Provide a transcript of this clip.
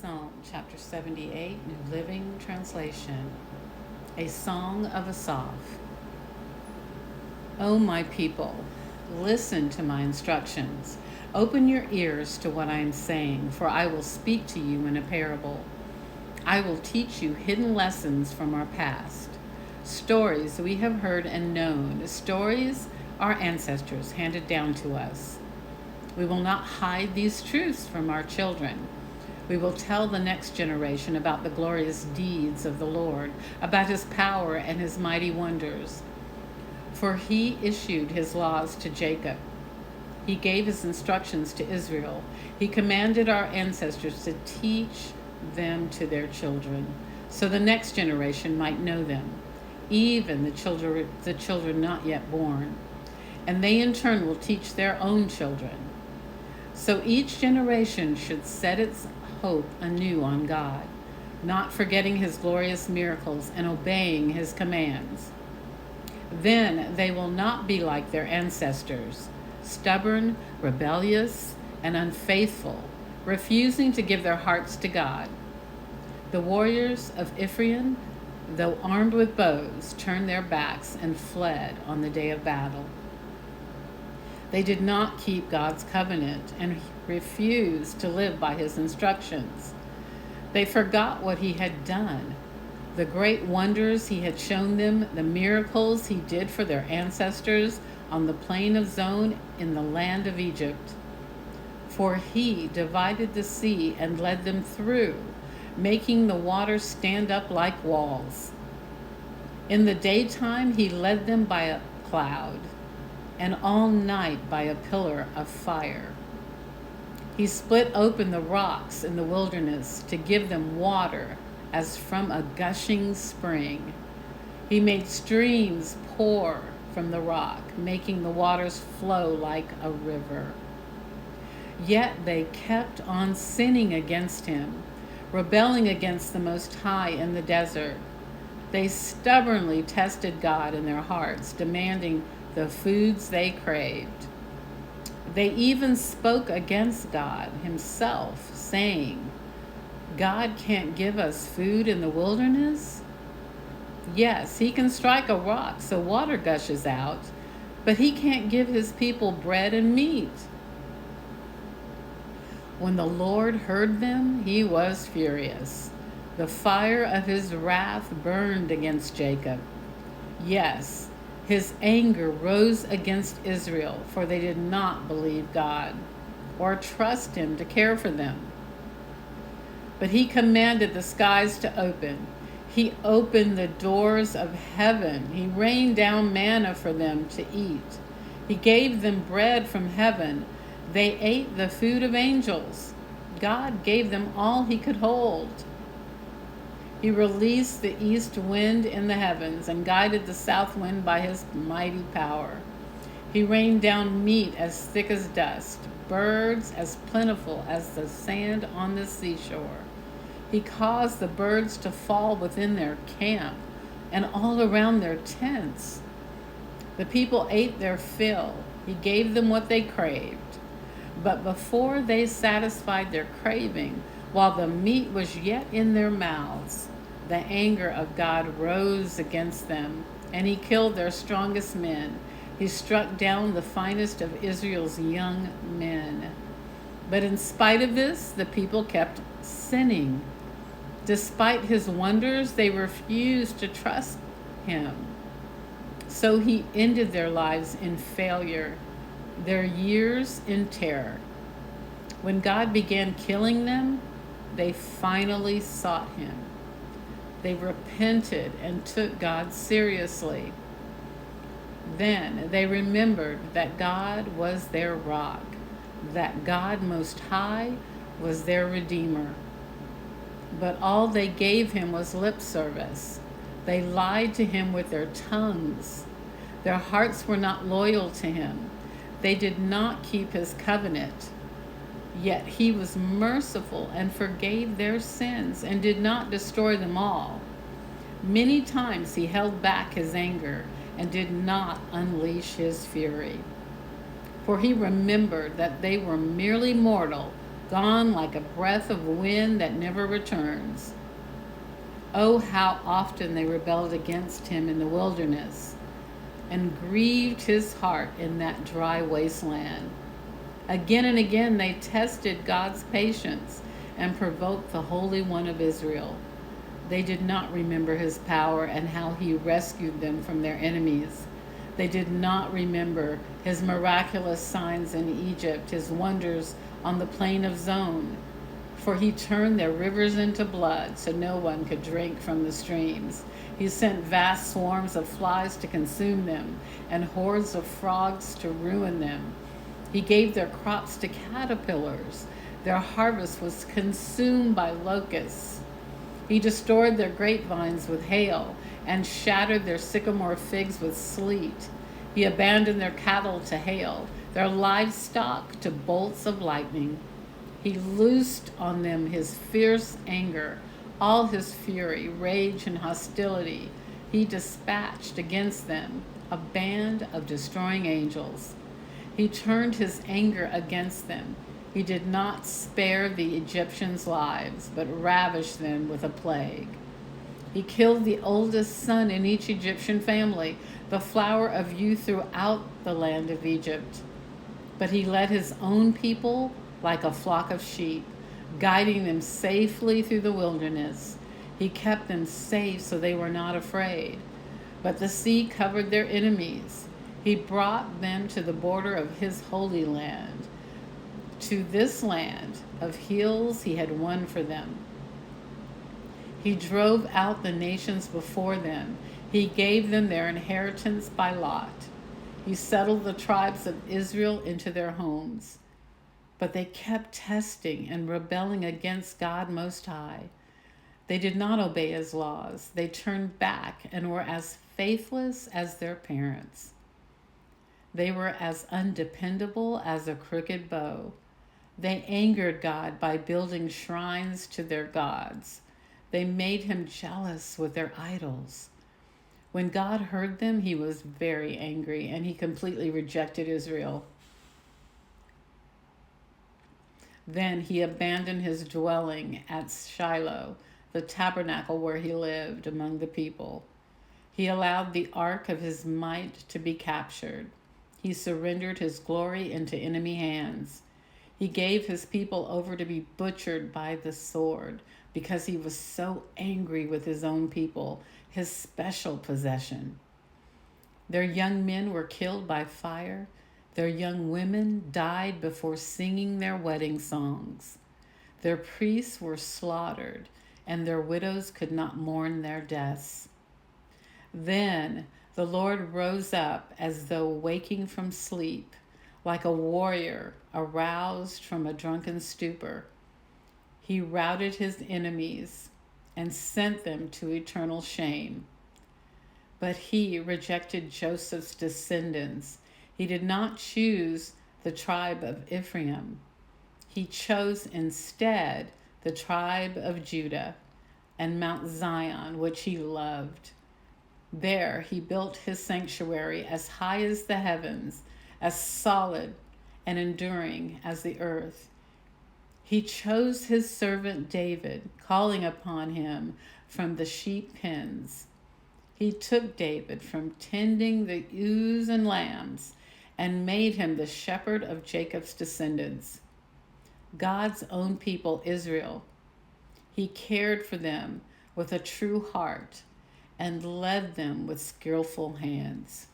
Psalm chapter 78, New Living Translation. A Song of Asaph. O my people, listen to my instructions. Open your ears to what I am saying, for I will speak to you in a parable. I will teach you hidden lessons from our past, stories we have heard and known, stories our ancestors handed down to us. We will not hide these truths from our children. We will tell the next generation about the glorious deeds of the Lord, about his power and his mighty wonders. For he issued his laws to Jacob. He gave his instructions to Israel. He commanded our ancestors to teach them to their children, so the next generation might know them, even the children not yet born. And they in turn will teach their own children. So each generation should set its hope anew on God, not forgetting his glorious miracles and obeying his commands. Then they will not be like their ancestors, stubborn, rebellious, and unfaithful, refusing to give their hearts to God. The warriors of Ephraim, though armed with bows, turned their backs and fled on the day of battle. They did not keep God's covenant and refused to live by his instructions. They forgot what he had done, the great wonders he had shown them, the miracles he did for their ancestors on the plain of Zon in the land of Egypt. For he divided the sea and led them through, making the waters stand up like walls. In the daytime he led them by a cloud, and all night by a pillar of fire. He split open the rocks in the wilderness to give them water as from a gushing spring. He made streams pour from the rock, making the waters flow like a river. Yet they kept on sinning against him, rebelling against the Most High in the desert. They stubbornly tested God in their hearts, demanding the foods they craved. They even spoke against God himself, saying, God can't give us food in the wilderness? Yes, he can strike a rock so water gushes out, but he can't give his people bread and meat. When the Lord heard them, he was furious. The fire of his wrath burned against Jacob. Yes, his anger rose against Israel, for they did not believe God or trust him to care for them. But he commanded the skies to open. He opened the doors of heaven. He rained down manna for them to eat. He gave them bread from heaven. They ate the food of angels. God gave them all he could hold. He released the east wind in the heavens and guided the south wind by his mighty power. He rained down meat as thick as dust, birds as plentiful as the sand on the seashore. He caused the birds to fall within their camp and all around their tents. The people ate their fill. He gave them what they craved. But before they satisfied their craving, while the meat was yet in their mouths, the anger of God rose against them, and he killed their strongest men. He struck down the finest of Israel's young men. But in spite of this, the people kept sinning. Despite his wonders, they refused to trust him. So he ended their lives in failure, their years in terror. When God began killing them, they finally sought him. They repented and took God seriously. Then they remembered that God was their rock, that God Most High was their Redeemer. But all they gave him was lip service. They lied to him with their tongues. Their hearts were not loyal to him. They did not keep his covenant. Yet he was merciful and forgave their sins and did not destroy them all. Many times he held back his anger and did not unleash his fury. For he remembered that they were merely mortal, gone like a breath of wind that never returns. Oh, how often they rebelled against him in the wilderness and grieved his heart in that dry wasteland. Again and again they tested God's patience and provoked the Holy One of Israel. They did not remember his power and how he rescued them from their enemies. They did not remember his miraculous signs in Egypt, his wonders on the plain of Zon. For he turned their rivers into blood so no one could drink from the streams. He sent vast swarms of flies to consume them and hordes of frogs to ruin them. He gave their crops to caterpillars. Their harvest was consumed by locusts. He destroyed their grapevines with hail and shattered their sycamore figs with sleet. He abandoned their cattle to hail, their livestock to bolts of lightning. He loosed on them his fierce anger, all his fury, rage, and hostility. He dispatched against them a band of destroying angels. He turned his anger against them. He did not spare the Egyptians' lives, but ravished them with a plague. He killed the oldest son in each Egyptian family, the flower of youth throughout the land of Egypt. But he led his own people like a flock of sheep, guiding them safely through the wilderness. He kept them safe so they were not afraid. But the sea covered their enemies. He brought them to the border of his holy land, to this land of hills he had won for them. He drove out the nations before them. He gave them their inheritance by lot. He settled the tribes of Israel into their homes. But they kept testing and rebelling against God Most High. They did not obey his laws. They turned back and were as faithless as their parents. They were as undependable as a crooked bow. They angered God by building shrines to their gods. They made him jealous with their idols. When God heard them, he was very angry, and he completely rejected Israel. Then he abandoned his dwelling at Shiloh, the tabernacle where he lived among the people. He allowed the ark of his might to be captured. He surrendered his glory into enemy hands. He gave his people over to be butchered by the sword because he was so angry with his own people, his special possession. Their young men were killed by fire. Their young women died before singing their wedding songs. Their priests were slaughtered, and their widows could not mourn their deaths. Then the Lord rose up as though waking from sleep, like a warrior aroused from a drunken stupor. He routed his enemies and sent them to eternal shame. But he rejected Joseph's descendants. He did not choose the tribe of Ephraim. He chose instead the tribe of Judah and Mount Zion, which he loved. There he built his sanctuary as high as the heavens, as solid and enduring as the earth. He chose his servant David, calling upon him from the sheep pens. He took David from tending the ewes and lambs and made him the shepherd of Jacob's descendants, God's own people, Israel. He cared for them with a true heart and led them with skillful hands.